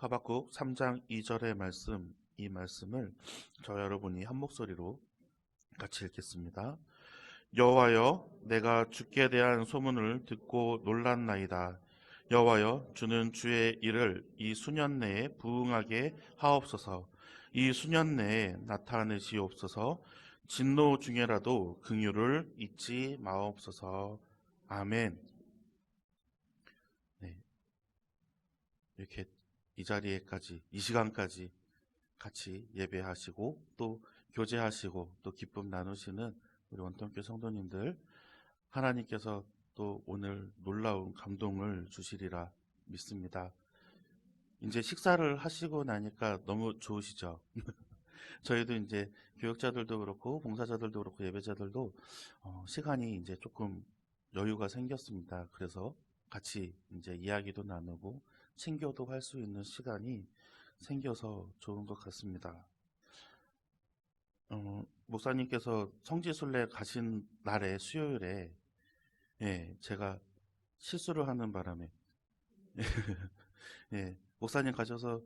하박국 3장 2절의 말씀, 이 말씀을 저 여러분이 한 목소리로 같이 읽겠습니다. 여호와여, 내가 주께 대한 소문을 듣고 놀랐나이다. 여호와여, 주는 주의 일을 이 수년 내에 부응하게 하옵소서. 이 수년 내에 나타내시옵소서. 진노 중에라도 긍휼을 잊지 마옵소서. 아멘. 네, 이렇게 이 자리에까지, 이 시간까지 같이 예배하시고 또 교제하시고 또 기쁨 나누시는 우리 원통교 성도님들, 하나님께서 또 오늘 놀라운 감동을 주시리라 믿습니다. 이제 식사를 하시고 나니까 너무 좋으시죠? 저희도 이제 교역자들도 그렇고 봉사자들도 그렇고 예배자들도 시간이 이제 조금 여유가 생겼습니다. 그래서 같이 이제 이야기도 나누고 친교도 할 수 있는 시간이 생겨서 좋은 것 같습니다. 목사님께서 성지순례 가신 날에 수요일에 제가 실수를 하는 바람에 목사님 가셔서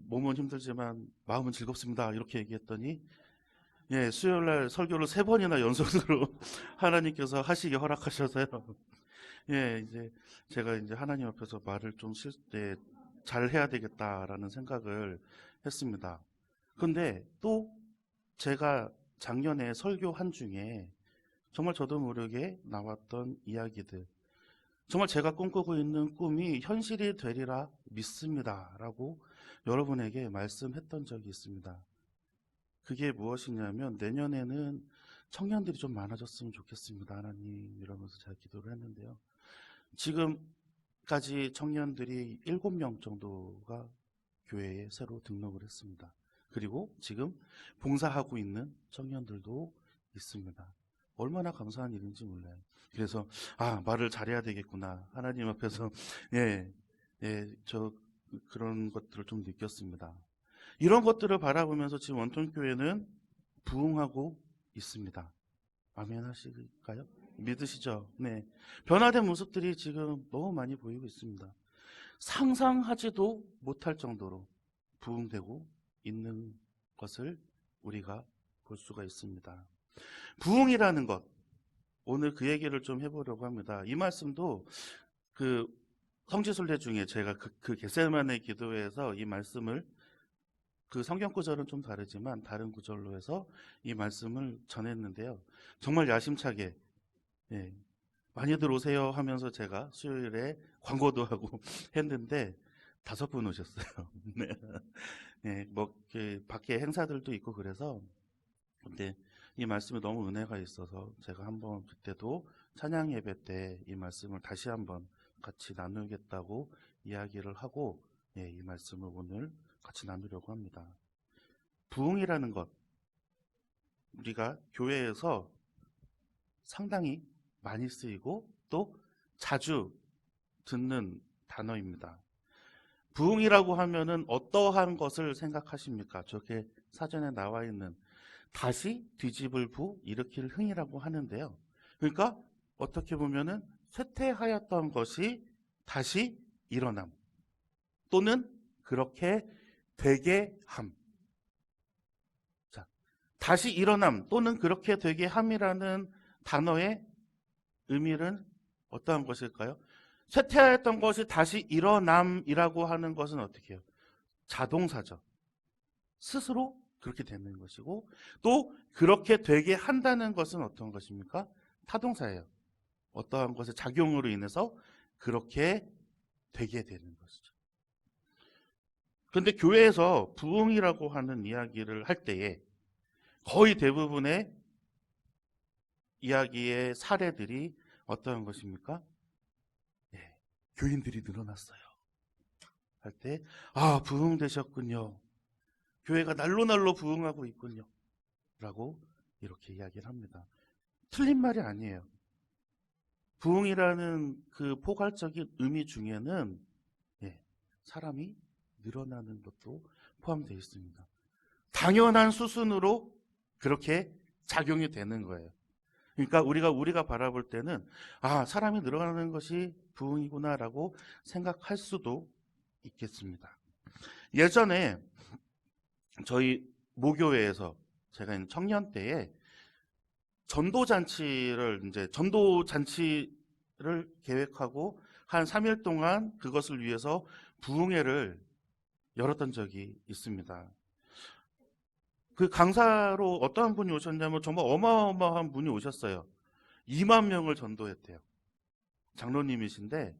몸은 힘들지만 마음은 즐겁습니다 이렇게 얘기했더니 수요일날 설교를 3번이나 연속으로 하나님께서 하시게 허락하셔서요. 이제 제가 이제 하나님 앞에서 말을 좀 잘 해야 되겠다라는 생각을 했습니다. 근데 또 제가 작년에 설교한 중에 정말 저도 모르게 나왔던 이야기들, 정말 제가 꿈꾸고 있는 꿈이 현실이 되리라 믿습니다 라고 여러분에게 말씀했던 적이 있습니다. 그게 무엇이냐면 내년에는 청년들이 좀 많아졌으면 좋겠습니다 하나님, 이러면서 제가 기도를 했는데요, 지금까지 청년들이 7명 정도가 교회에 새로 등록을 했습니다. 그리고 지금 봉사하고 있는 청년들도 있습니다. 얼마나 감사한 일인지 몰라요. 그래서 말을 잘해야 되겠구나 하나님 앞에서 저 그런 것들을 좀 느꼈습니다. 이런 것들을 바라보면서 지금 원통교회는 부흥하고 있습니다. 아멘 하실까요? 믿으시죠? 네. 변화된 모습들이 지금 너무 많이 보이고 있습니다. 상상하지도 못할 정도로 부흥되고 있는 것을 우리가 볼 수가 있습니다. 부흥이라는 것, 오늘 그 얘기를 좀 해보려고 합니다. 이 말씀도 그 성지순례 중에 제가 그 겟세마네 기도회에서 이 말씀을, 그 성경 구절은 좀 다르지만 다른 구절로 해서 이 말씀을 전했는데요, 정말 야심차게 많이들 오세요 하면서 제가 수요일에 광고도 하고 했는데 5분 오셨어요. 밖에 행사들도 있고 그래서. 근데 이 말씀에 너무 은혜가 있어서 제가 한번 그때도 찬양 예배 때 이 말씀을 다시 한번 같이 나누겠다고 이야기를 하고 이 말씀을 오늘 같이 나누려고 합니다. 부흥이라는 것, 우리가 교회에서 상당히 많이 쓰이고 또 자주 듣는 단어입니다. 부흥이라고 하면은 어떠한 것을 생각하십니까? 저게 사전에 나와 있는 다시 뒤집을 부 일으킬 흥이라고 하는데요, 그러니까 어떻게 보면은 쇠퇴하였던 것이 다시 일어남 또는 그렇게 되게 함. 자, 다시 일어남 또는 그렇게 되게 함이라는 단어의 의미는 어떠한 것일까요? 쇠퇴하였던 것이 다시 일어남이라고 하는 것은 어떻게 해요? 자동사죠. 스스로 그렇게 되는 것이고, 또 그렇게 되게 한다는 것은 어떤 것입니까? 타동사예요. 어떠한 것의 작용으로 인해서 그렇게 되게 되는 것이죠. 그런데 교회에서 부흥이라고 하는 이야기를 할 때에 거의 대부분의 이야기의 사례들이 어떠한 것입니까? 교인들이 늘어났어요 할 때, 부흥되셨군요, 교회가 날로 부흥하고 있군요 라고 이렇게 이야기를 합니다. 틀린 말이 아니에요. 부흥이라는 그 포괄적인 의미 중에는 사람이 늘어나는 것도 포함되어 있습니다. 당연한 수순으로 그렇게 작용이 되는 거예요. 그러니까 우리가 바라볼 때는 사람이 늘어나는 것이 부흥이구나라고 생각할 수도 있겠습니다. 예전에 저희 모교회에서 제가 있는 청년 때에 전도잔치를 계획하고 한 3일 동안 그것을 위해서 부흥회를 열었던 적이 있습니다. 그 강사로 어떠한 분이 오셨냐면 정말 어마어마한 분이 오셨어요. 2만 명을 전도했대요. 장로님이신데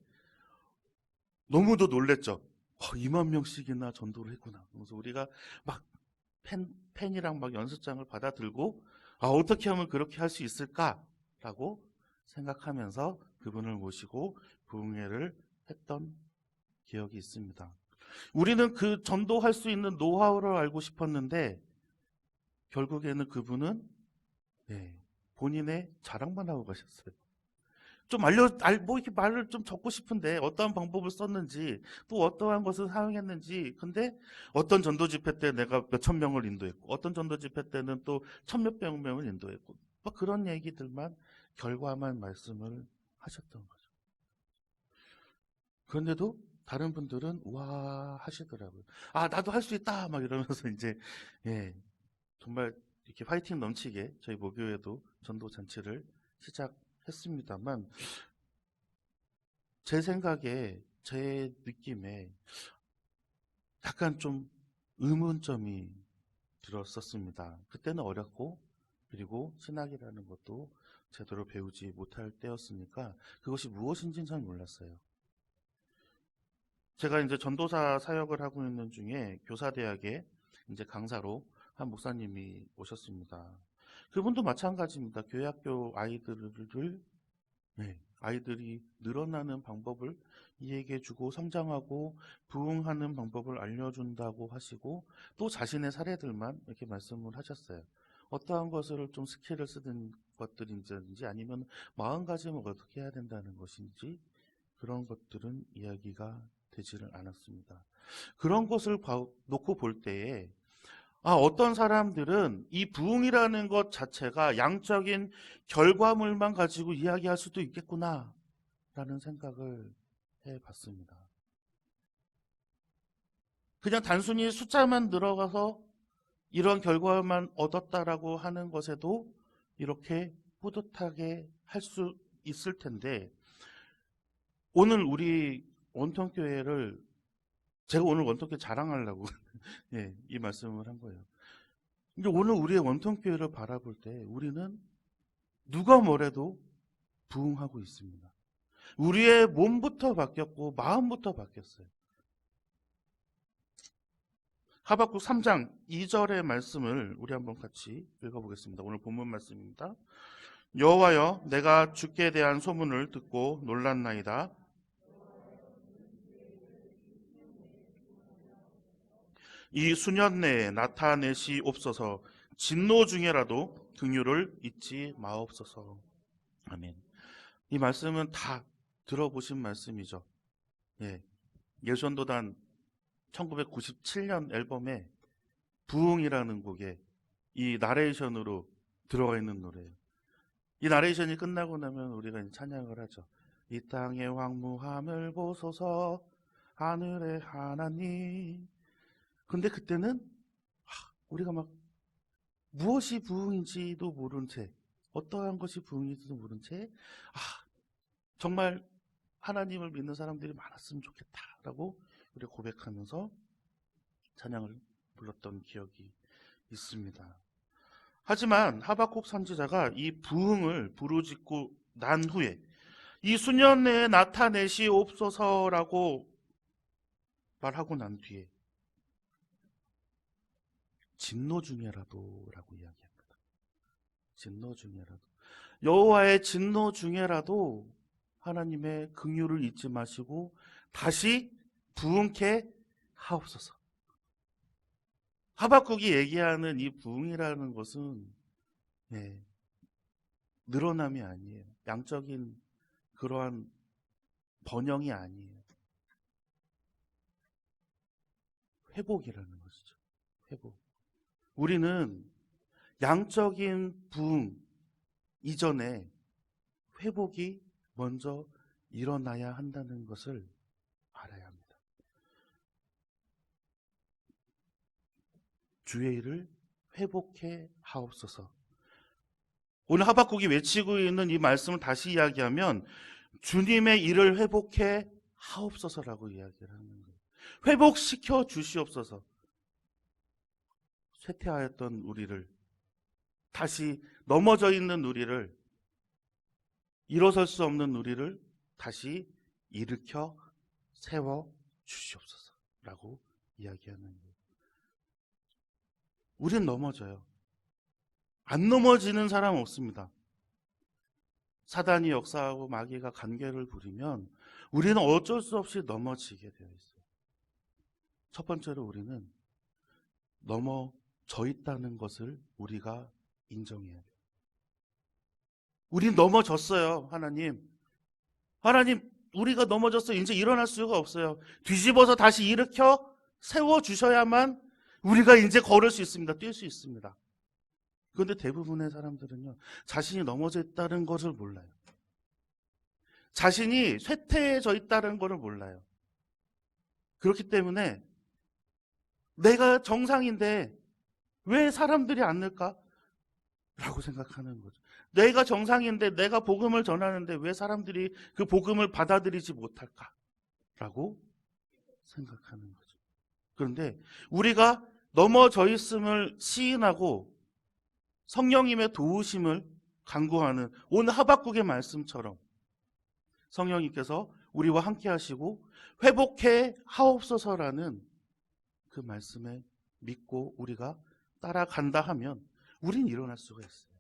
너무도 놀랬죠. 2만 명씩이나 전도를 했구나. 그래서 우리가 막 펜이랑 막 연습장을 받아 들고 어떻게 하면 그렇게 할 수 있을까라고 생각하면서 그분을 모시고 부흥회를 했던 기억이 있습니다. 우리는 그 전도할 수 있는 노하우를 알고 싶었는데 결국에는 그분은 본인의 자랑만 하고 가셨어요. 좀 이렇게 말을 좀 적고 싶은데 어떠한 방법을 썼는지 또 어떠한 것을 사용했는지. 근데 어떤 전도 집회 때 내가 몇천 명을 인도했고 어떤 전도 집회 때는 또 천몇백 명을 인도했고 막 그런 얘기들만 결과만 말씀을 하셨던 거죠. 그런데도 다른 분들은 와 하시더라고요. 나도 할 수 있다 막 이러면서 이제 정말 이렇게 화이팅 넘치게 저희 모교에도 전도 잔치를 시작했습니다만 제 생각에 제 느낌에 약간 좀 의문점이 들었었습니다. 그때는 어렸고 그리고 신학이라는 것도 제대로 배우지 못할 때였으니까 그것이 무엇인지는 잘 몰랐어요. 제가 이제 전도사 사역을 하고 있는 중에 교사대학에 이제 강사로 한 목사님이 오셨습니다. 그분도 마찬가지입니다. 교회학교 아이들이 늘어나는 방법을 이야기해주고 성장하고 부흥하는 방법을 알려준다고 하시고 또 자신의 사례들만 이렇게 말씀을 하셨어요. 어떠한 것을 좀 스킬을 쓰는 것들인지 아니면 마음가짐을 어떻게 해야 된다는 것인지 그런 것들은 이야기가 되지를 않았습니다. 그런 것을 놓고 볼 때에 어떤 사람들은 이 부흥이라는 것 자체가 양적인 결과물만 가지고 이야기할 수도 있겠구나 라는 생각을 해봤습니다. 그냥 단순히 숫자만 들어가서 이런 결과만 얻었다라고 하는 것에도 이렇게 뿌듯하게 할 수 있을 텐데 오늘 우리 원통교회를 제가 오늘 원통교회 자랑하려고 이 말씀을 한 거예요. 근데 오늘 우리의 원통교회를 바라볼 때 우리는 누가 뭐래도 부흥하고 있습니다. 우리의 몸부터 바뀌었고 마음부터 바뀌었어요. 하박국 3장 2절의 말씀을 우리 한번 같이 읽어보겠습니다. 오늘 본문 말씀입니다. 여호와여, 내가 주께 대한 소문을 듣고 놀랐나이다. 이 수년 내에 나타내시옵소서. 진노 중에라도 긍휼을 잊지 마옵소서. 아멘. 이 말씀은 다 들어보신 말씀이죠. 예수전도단 1997년 앨범에 부흥이라는 곡에 이 나레이션으로 들어가 있는 노래예요. 이 나레이션이 끝나고 나면 우리가 이제 찬양을 하죠. 이 땅의 황무함을 보소서 하늘의 하나님. 근데 그때는 우리가 막 무엇이 부흥인지도 모른 채 어떠한 것이 부흥인지도 모른 채 정말 하나님을 믿는 사람들이 많았으면 좋겠다라고 우리가 고백하면서 찬양을 불렀던 기억이 있습니다. 하지만 하박국 선지자가 이 부흥을 부르짖고 난 후에 이 수년 내에 나타내시옵소서라고 말하고 난 뒤에 진노 중에라도 라고 이야기합니다. 진노 중에라도 여호와의 진노 중에라도 하나님의 긍휼을 잊지 마시고 다시 부흥케 하옵소서. 하박국이 얘기하는 이 부흥이라는 것은 늘어남이 아니에요. 양적인 그러한 번영이 아니에요. 회복이라는 것이죠. 회복. 우리는 양적인 부흥 이전에 회복이 먼저 일어나야 한다는 것을 알아야 합니다. 교회를 회복해 하옵소서. 오늘 하박국이 외치고 있는 이 말씀을 다시 이야기하면 주님의 일을 회복해 하옵소서라고 이야기를 하는 거예요. 회복시켜 주시옵소서. 쇠퇴하였던 우리를, 다시 넘어져 있는 우리를, 일어설 수 없는 우리를 다시 일으켜 세워 주시옵소서라고 이야기하는 거예요. 우린 넘어져요. 안 넘어지는 사람 없습니다. 사단이 역사하고 마귀가 간계를 부리면 우리는 어쩔 수 없이 넘어지게 되어 있어요. 첫 번째로 우리는 넘어져 있다는 것을 우리가 인정해야 돼요. 우린 넘어졌어요. 하나님, 우리가 넘어졌어요. 이제 일어날 수가 없어요. 뒤집어서 다시 일으켜 세워주셔야만 우리가 이제 걸을 수 있습니다. 뛸 수 있습니다. 그런데 대부분의 사람들은요, 자신이 넘어져 있다는 것을 몰라요. 자신이 쇠퇴해져 있다는 것을 몰라요. 그렇기 때문에 내가 정상인데 왜 사람들이 안 늘까? 라고 생각하는 거죠. 내가 정상인데 내가 복음을 전하는데 왜 사람들이 그 복음을 받아들이지 못할까? 라고 생각하는 거죠. 그런데 우리가 넘어져 있음을 시인하고 성령님의 도우심을 간구하는 오늘 하박국의 말씀처럼 성령님께서 우리와 함께 하시고 회복해 하옵소서라는 그 말씀에 믿고 우리가 따라간다 하면 우린 일어날 수가 있어요.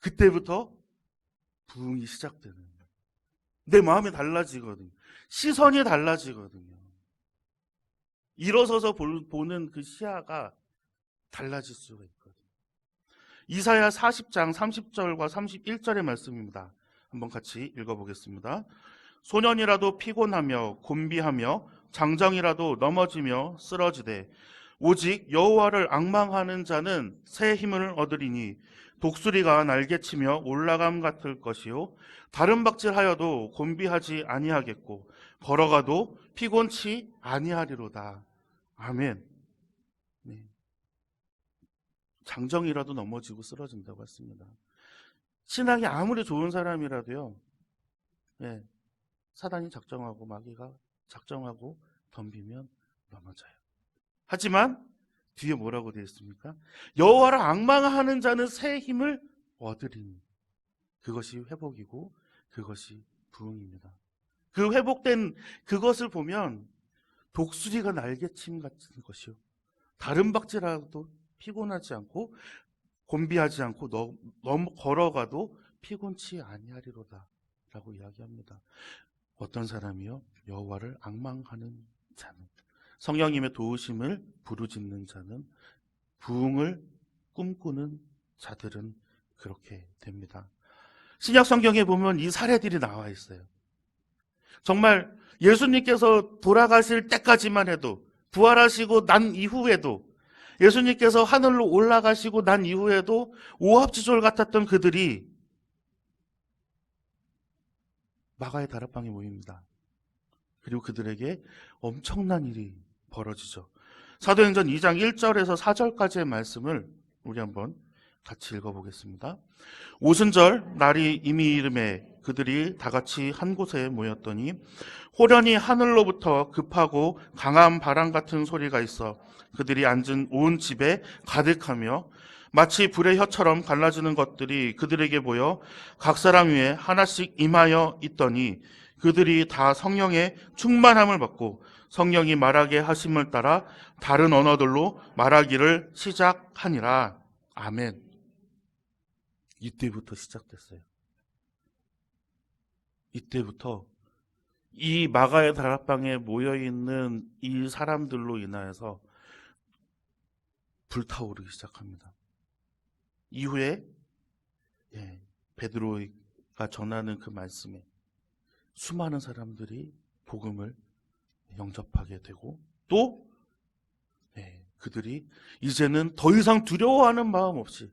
그때부터 부흥이 시작되는 거예요. 내 마음이 달라지거든요. 시선이 달라지거든요. 일어서서 보는 그 시야가 달라질 수가 있거든요. 이사야 40장 30절과 31절의 말씀입니다. 한번 같이 읽어보겠습니다. 소년이라도 피곤하며 곤비하며 장정이라도 넘어지며 쓰러지되 오직 여호와를 앙망하는 자는 새 힘을 얻으리니 독수리가 날개치며 올라감 같을 것이요 다른 박질하여도 곤비하지 아니하겠고 걸어가도 피곤치 아니하리로다. 아멘. 네. 장정이라도 넘어지고 쓰러진다고 했습니다. 신앙이 아무리 좋은 사람이라도요, 네, 사단이 작정하고 마귀가 작정하고 덤비면 넘어져요. 하지만 뒤에 뭐라고 되어 있습니까? 여호와를 앙망하는 자는 새 힘을 얻으리니. 그것이 회복이고 그것이 부흥입니다. 그 회복된 그것을 보면 독수리가 날개침 같은 것이요 다른 박질하도 피곤하지 않고 곤비하지 않고 걸어가도 피곤치 아니하리로다 라고 이야기합니다. 어떤 사람이요? 여호와를 앙망하는 자는, 성령님의 도우심을 부르짖는 자는, 부흥을 꿈꾸는 자들은 그렇게 됩니다. 신약 성경에 보면 이 사례들이 나와 있어요. 정말 예수님께서 돌아가실 때까지만 해도, 부활하시고 난 이후에도, 예수님께서 하늘로 올라가시고 난 이후에도 오합지졸 같았던 그들이 마가의 다락방에 모입니다. 그리고 그들에게 엄청난 일이 벌어지죠. 사도행전 2장 1절에서 4절까지의 말씀을 우리 한번 같이 읽어보겠습니다. 오순절 날이 이미 이름에 그들이 다 같이 한 곳에 모였더니 호련히 하늘로부터 급하고 강한 바람 같은 소리가 있어 그들이 앉은 온 집에 가득하며 마치 불의 혀처럼 갈라지는 것들이 그들에게 보여 각 사람 위에 하나씩 임하여 있더니 그들이 다 성령의 충만함을 받고 성령이 말하게 하심을 따라 다른 언어들로 말하기를 시작하니라. 아멘. 이때부터 시작됐어요. 이때부터 이 마가의 다락방에 모여있는 이 사람들로 인하여서 불타오르기 시작합니다. 이후에 베드로가 전하는 그 말씀에 수많은 사람들이 복음을 영접하게 되고 또 그들이 이제는 더 이상 두려워하는 마음 없이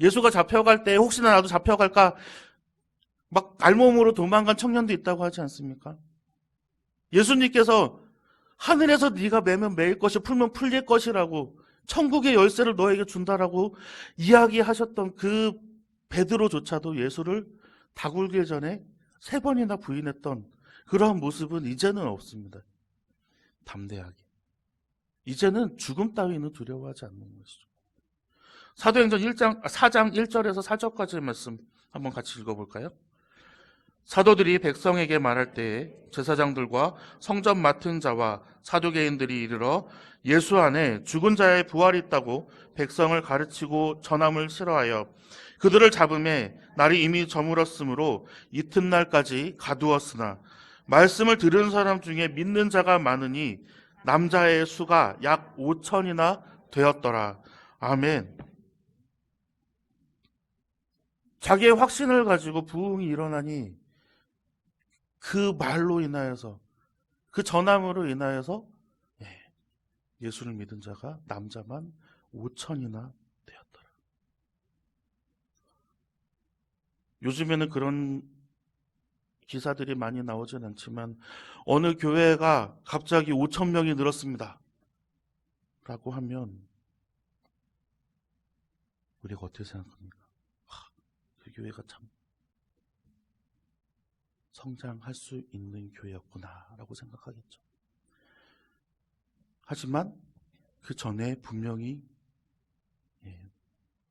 예수가 잡혀갈 때 혹시나 나도 잡혀갈까 막 알몸으로 도망간 청년도 있다고 하지 않습니까? 예수님께서 하늘에서 네가 매면 매일 것이 풀면 풀릴 것이라고 천국의 열쇠를 너에게 준다라고 이야기하셨던 그 베드로조차도 예수를 다굴기 전에 3번이나 부인했던 그러한 모습은 이제는 없습니다. 담대하게. 이제는 죽음 따위는 두려워하지 않는 것이죠. 사도행전 4장 1절에서 4절까지의 말씀 한번 같이 읽어볼까요? 사도들이 백성에게 말할 때에 제사장들과 성전 맡은 자와 사두개인들이 이르러 예수 안에 죽은 자의 부활이 있다고 백성을 가르치고 전함을 싫어하여 그들을 잡음에 날이 이미 저물었으므로 이튿날까지 가두었으나 말씀을 들은 사람 중에 믿는 자가 많으니 남자의 수가 약 5천이나 되었더라. 아멘. 자기의 확신을 가지고 부흥이 일어나니 그 말로 인하여서, 그 전함으로 인하여서 예수를 믿은 자가 남자만 5천이나 되었더라. 요즘에는 그런 기사들이 많이 나오진 않지만 어느 교회가 갑자기 5천 명이 늘었습니다 라고 하면 우리가 어떻게 생각합니까? 그 교회가 참 성장할 수 있는 교회였구나 라고 생각하겠죠. 하지만 그 전에 분명히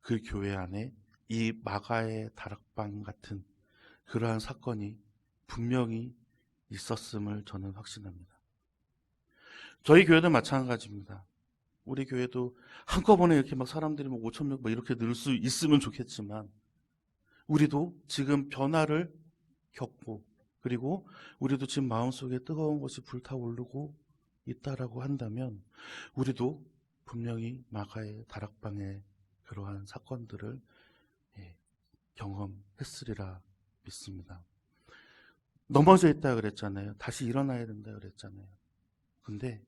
그 교회 안에 이 마가의 다락방 같은 그러한 사건이 분명히 있었음을 저는 확신합니다. 저희 교회도 마찬가지입니다. 우리 교회도 한꺼번에 이렇게 막 사람들이 5천 명 이렇게 늘 수 있으면 좋겠지만 우리도 지금 변화를 겪고 그리고 우리도 지금 마음속에 뜨거운 것이 불타오르고 있다라고 한다면 우리도 분명히 마가의 다락방의 그러한 사건들을 경험했으리라 믿습니다. 넘어져 있다 그랬잖아요. 다시 일어나야 된다 그랬잖아요. 근데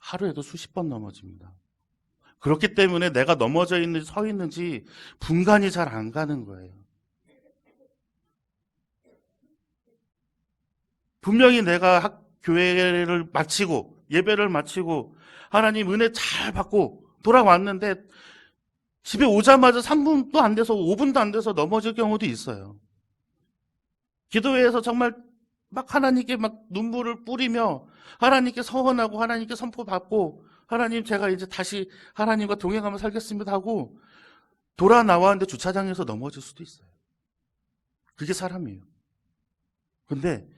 하루에도 수십 번 넘어집니다. 그렇기 때문에 내가 넘어져 있는지 서 있는지 분간이 잘 안 가는 거예요. 분명히 내가 교회를 마치고 예배를 마치고 하나님 은혜 잘 받고 돌아왔는데 집에 오자마자 3분도 안 돼서 5분도 안 돼서 넘어질 경우도 있어요. 기도회에서 정말 막 하나님께 막 눈물을 뿌리며 하나님께 서원하고 하나님께 선포받고 하나님 제가 이제 다시 하나님과 동행하며 살겠습니다 하고 돌아 나왔는데 주차장에서 넘어질 수도 있어요. 그게 사람이에요. 근데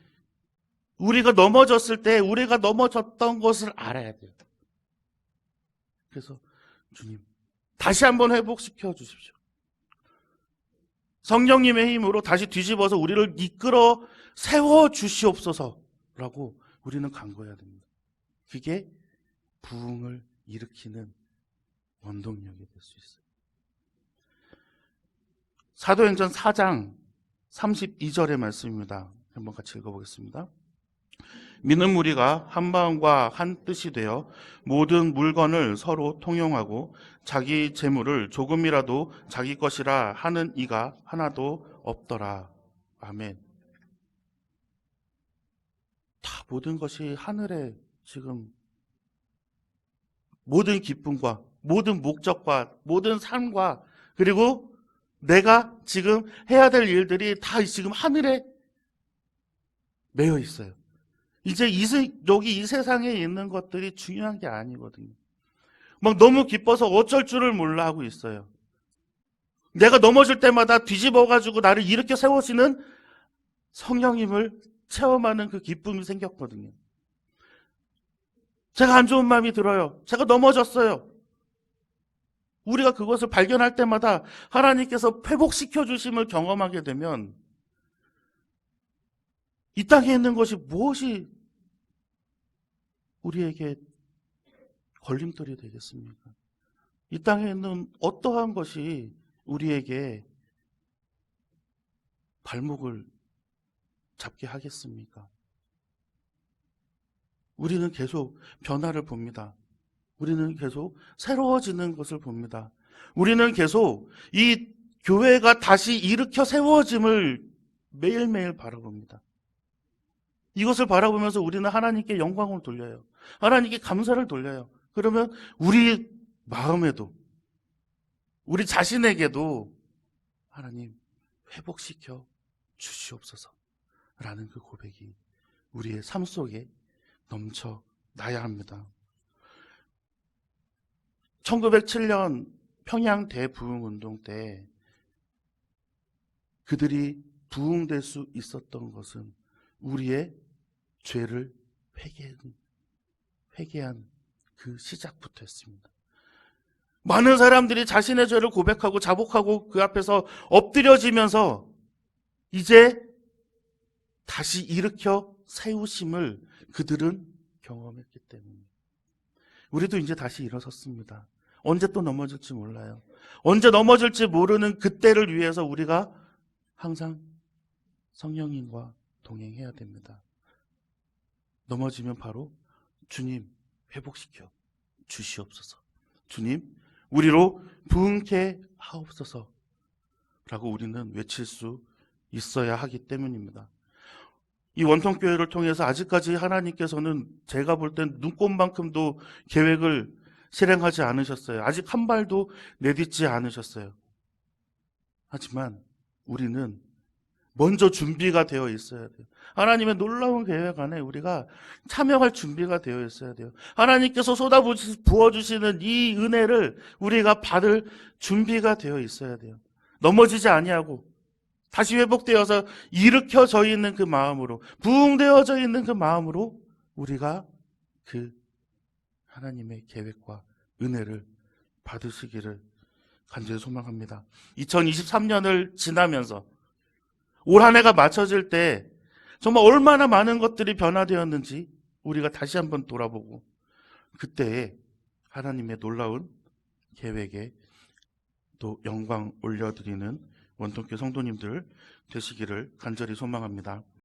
우리가 넘어졌을 때 우리가 넘어졌던 것을 알아야 돼요. 그래서 주님 다시 한번 회복시켜 주십시오. 성령님의 힘으로 다시 뒤집어서 우리를 이끌어 세워 주시옵소서라고 우리는 간구해야 됩니다. 그게 부흥을 일으키는 원동력이 될 수 있어요. 사도행전 4장 32절의 말씀입니다. 한번 같이 읽어보겠습니다. 믿는 무리가 한 마음과 한 뜻이 되어 모든 물건을 서로 통용하고 자기 재물을 조금이라도 자기 것이라 하는 이가 하나도 없더라. 아멘. 다 모든 것이 하늘에 지금 모든 기쁨과 모든 목적과 모든 삶과 그리고 내가 지금 해야 될 일들이 다 지금 하늘에 매여 있어요. 이제 여기 이 세상에 있는 것들이 중요한 게 아니거든요. 막 너무 기뻐서 어쩔 줄을 몰라 하고 있어요. 내가 넘어질 때마다 뒤집어가지고 나를 일으켜 세우시는 성령님을 체험하는 그 기쁨이 생겼거든요. 제가 안 좋은 마음이 들어요. 제가 넘어졌어요. 우리가 그것을 발견할 때마다 하나님께서 회복시켜 주심을 경험하게 되면 이 땅에 있는 것이 무엇이 우리에게 걸림돌이 되겠습니까? 이 땅에 있는 어떠한 것이 우리에게 발목을 잡게 하겠습니까? 우리는 계속 변화를 봅니다. 우리는 계속 새로워지는 것을 봅니다. 우리는 계속 이 교회가 다시 일으켜 세워짐을 매일매일 바라봅니다. 이것을 바라보면서 우리는 하나님께 영광을 돌려요. 하나님께 감사를 돌려요. 그러면 우리 마음에도, 우리 자신에게도 하나님 회복시켜 주시옵소서라는 그 고백이 우리의 삶 속에 넘쳐나야 합니다. 1907년 평양 대부흥운동 때 그들이 부흥될 수 있었던 것은 우리의 죄를 회개한 그 시작부터였습니다. 많은 사람들이 자신의 죄를 고백하고 자복하고 그 앞에서 엎드려지면서 이제 다시 일으켜 세우심을 그들은 경험했기 때문에 우리도 이제 다시 일어섰습니다. 언제 또 넘어질지 몰라요. 언제 넘어질지 모르는 그때를 위해서 우리가 항상 성령님과 동행해야 됩니다. 넘어지면 바로 주님 회복시켜 주시옵소서. 주님 우리로 부흥케 하옵소서 라고 우리는 외칠 수 있어야 하기 때문입니다. 이 원통교회를 통해서 아직까지 하나님께서는 제가 볼 땐 눈꼽만큼도 계획을 실행하지 않으셨어요. 아직 한 발도 내딛지 않으셨어요. 하지만 우리는 먼저 준비가 되어 있어야 돼요. 하나님의 놀라운 계획 안에 우리가 참여할 준비가 되어 있어야 돼요. 하나님께서 부어주시는 이 은혜를 우리가 받을 준비가 되어 있어야 돼요. 넘어지지 아니하고 다시 회복되어서 일으켜져 있는 그 마음으로, 부흥되어져 있는 그 마음으로 우리가 그 하나님의 계획과 은혜를 받으시기를 간절히 소망합니다. 2023년을 지나면서 올 한 해가 맞춰질 때 정말 얼마나 많은 것들이 변화되었는지 우리가 다시 한번 돌아보고 그때에 하나님의 놀라운 계획에 또 영광 올려드리는 원통교 성도님들 되시기를 간절히 소망합니다.